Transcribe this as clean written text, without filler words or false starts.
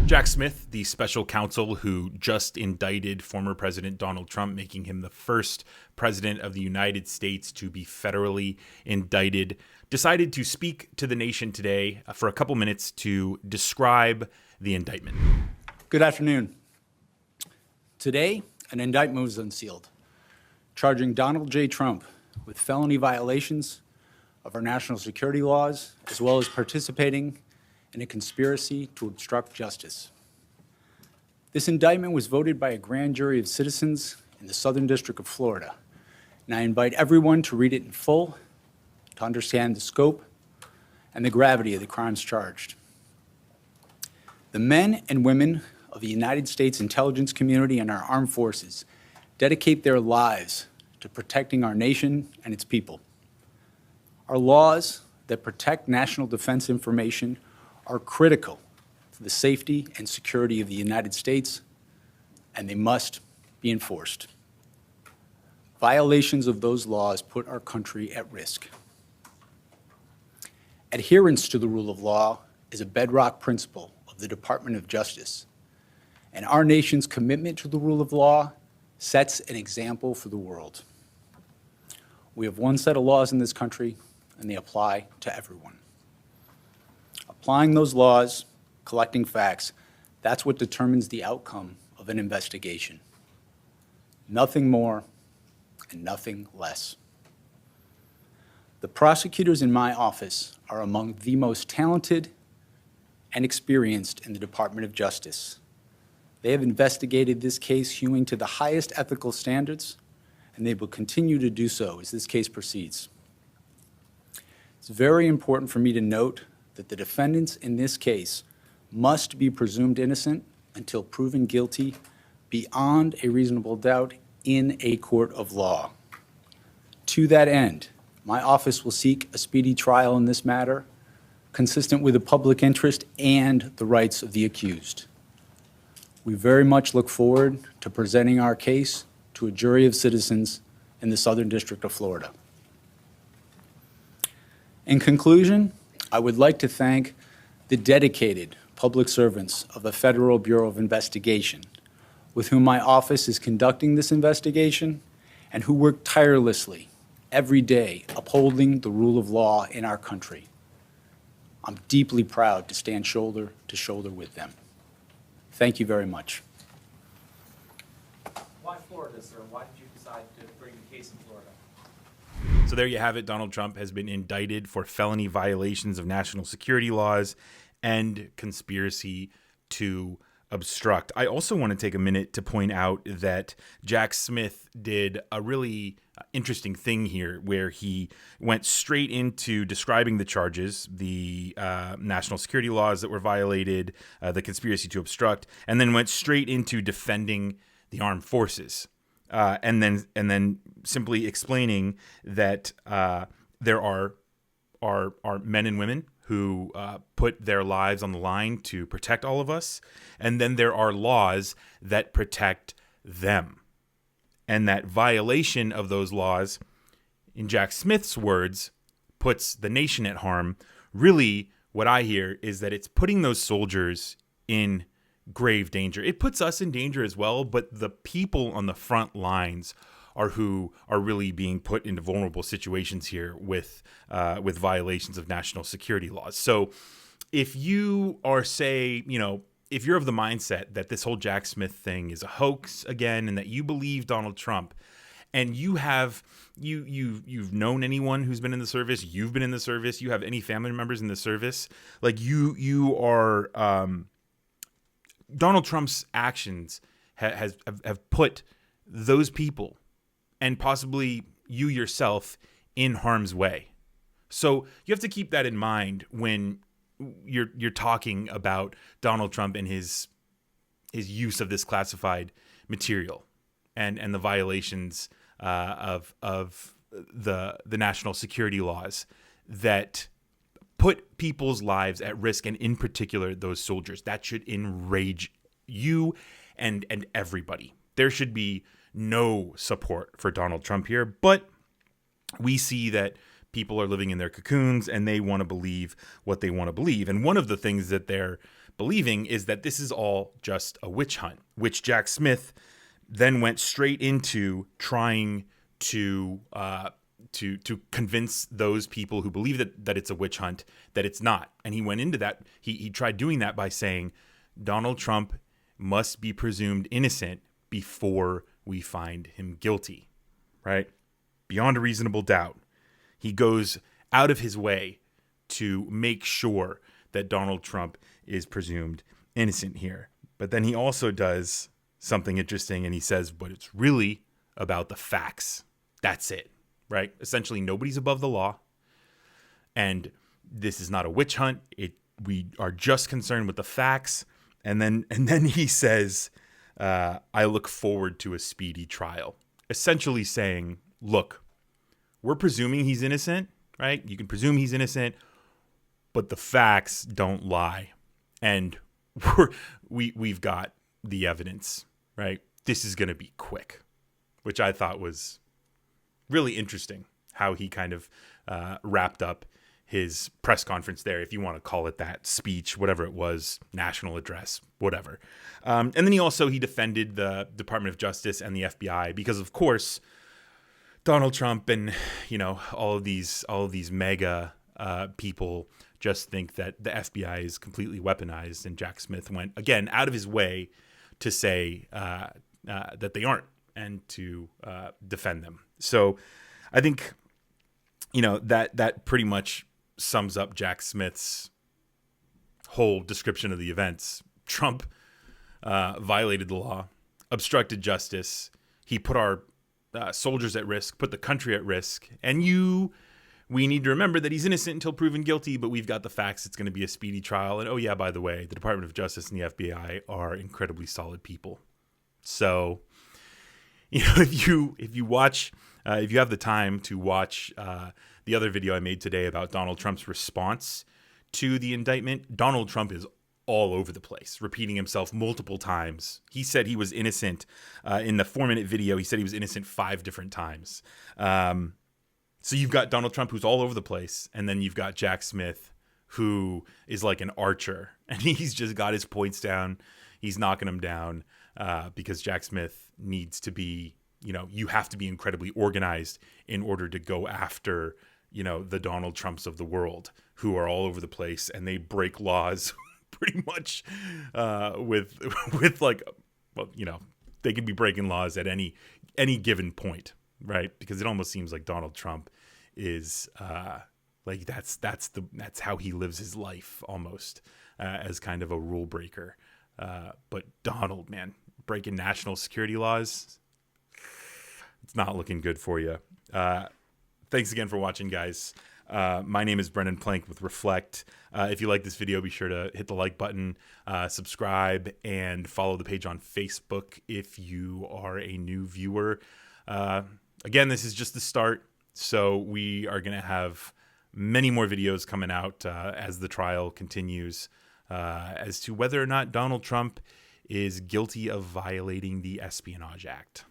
Jack Smith, the special counsel who just indicted former President Donald Trump, making him the first president of the United States to be federally indicted, decided to speak to the nation today for a couple minutes to describe the indictment. Good afternoon. Today, an indictment was unsealed, charging Donald J. Trump with felony violations of our national security laws, as well as participating in a conspiracy to obstruct justice. This indictment was voted by a grand jury of citizens in the Southern District of Florida, and I invite everyone to read it in full to understand the scope and the gravity of the crimes charged. The men and women of the United States intelligence community and our armed forces dedicate their lives to protecting our nation and its people. Our laws that protect national defense information are critical to the safety and security of the United States, and they must be enforced. Violations of those laws put our country at risk. Adherence to the rule of law is a bedrock principle of the Department of Justice, and our nation's commitment to the rule of law sets an example for the world. We have one set of laws in this country, and they apply to everyone. Applying those laws, collecting facts, that's what determines the outcome of an investigation. Nothing more and nothing less. The prosecutors in my office are among the most talented and experienced in the Department of Justice. They have investigated this case hewing to the highest ethical standards, and they will continue to do so as this case proceeds. It's very important for me to note that the defendants in this case must be presumed innocent until proven guilty beyond a reasonable doubt in a court of law. To that end, my office will seek a speedy trial in this matter, consistent with the public interest and the rights of the accused. We very much look forward to presenting our case to a jury of citizens in the Southern District of Florida. In conclusion, I would like to thank the dedicated public servants of the Federal Bureau of Investigation, with whom my office is conducting this investigation and who work tirelessly every day upholding the rule of law in our country. I'm deeply proud to stand shoulder to shoulder with them. Thank you very much. Why Florida, sir? Why did you decide to bring the case in Florida? So there you have it. Donald Trump has been indicted for felony violations of national security laws and conspiracy to obstruct. I also want to take a minute to point out that Jack Smith did a really interesting thing here where he went straight into describing the charges, the national security laws that were violated, the conspiracy to obstruct, and then went straight into defending the armed forces. And then simply explaining that there are men and women who put their lives on the line to protect all of us, and then there are laws that protect them, and that violation of those laws, in Jack Smith's words, puts the nation at harm. Really, what I hear is that it's putting those soldiers in grave danger. It puts us in danger as well, but the people on the front lines are who are really being put into vulnerable situations here with violations of national security laws. So if you are, if you're of the mindset that this whole Jack Smith thing is a hoax again, and that you believe Donald Trump, and you've known anyone who's been in the service, you've been in the service, you have any family members in the service, like you are Donald Trump's actions have put those people and possibly you yourself in harm's way. So you have to keep that in mind when you're talking about Donald Trump and his use of this classified material and the violations of the national security laws that put people's lives at risk, and in particular those soldiers. That should enrage you and everybody. There should be no support for Donald Trump here, but we see that people are living in their cocoons and they want to believe what they want to believe. And one of the things that they're believing is that this is all just a witch hunt, which Jack Smith then went straight into trying to convince those people who believe that it's a witch hunt that it's not. And he went into that. He tried doing that by saying Donald Trump must be presumed innocent before we find him guilty, right? Beyond a reasonable doubt. He goes out of his way to make sure that Donald Trump is presumed innocent here. But then he also does something interesting, and he says, but it's really about the facts. That's it, right? Essentially, nobody's above the law, and this is not a witch hunt. We are just concerned with the facts. And then he says, I look forward to a speedy trial. Essentially saying, look, we're presuming he's innocent, right? You can presume he's innocent, but the facts don't lie. And we've got the evidence, right? This is going to be quick, which I thought was really interesting how he kind of wrapped up his press conference there, if you want to call it that, speech, whatever it was, national address, whatever. And then he defended the Department of Justice and the FBI because, of course, Donald Trump and, all of these mega people just think that the FBI is completely weaponized. And Jack Smith went, again, out of his way to say that they aren't and to defend them. So I think, that pretty much sums up Jack Smith's whole description of the events. Trump violated the law, obstructed justice. He put our soldiers at risk, put the country at risk. And we need to remember that he's innocent until proven guilty, but we've got the facts. It's going to be a speedy trial. And oh yeah, by the way, the Department of Justice and the FBI are incredibly solid people. So, if you watch, if you have the time to watch the other video I made today about Donald Trump's response to the indictment, Donald Trump is all over the place, repeating himself multiple times. He said he was innocent in the 4-minute video. He said he was innocent 5 different times. So you've got Donald Trump, who's all over the place. And then you've got Jack Smith, who is like an archer. And he's just got his points down. He's knocking them down because Jack Smith needs to be, you have to be incredibly organized in order to go after, the Donald Trumps of the world who are all over the place and they break laws pretty much with like, well, they could be breaking laws at any given point, right? Because it almost seems like Donald Trump is like that's how he lives his life almost as kind of a rule breaker. But Donald, man, breaking national security laws, it's not looking good for you. Thanks again for watching, guys. My name is Brendan Plank with Reflect. If you like this video, be sure to hit the like button, subscribe, and follow the page on Facebook if you are a new viewer. Again, this is just the start, so we are going to have many more videos coming out as the trial continues as to whether or not Donald Trump is guilty of violating the Espionage Act.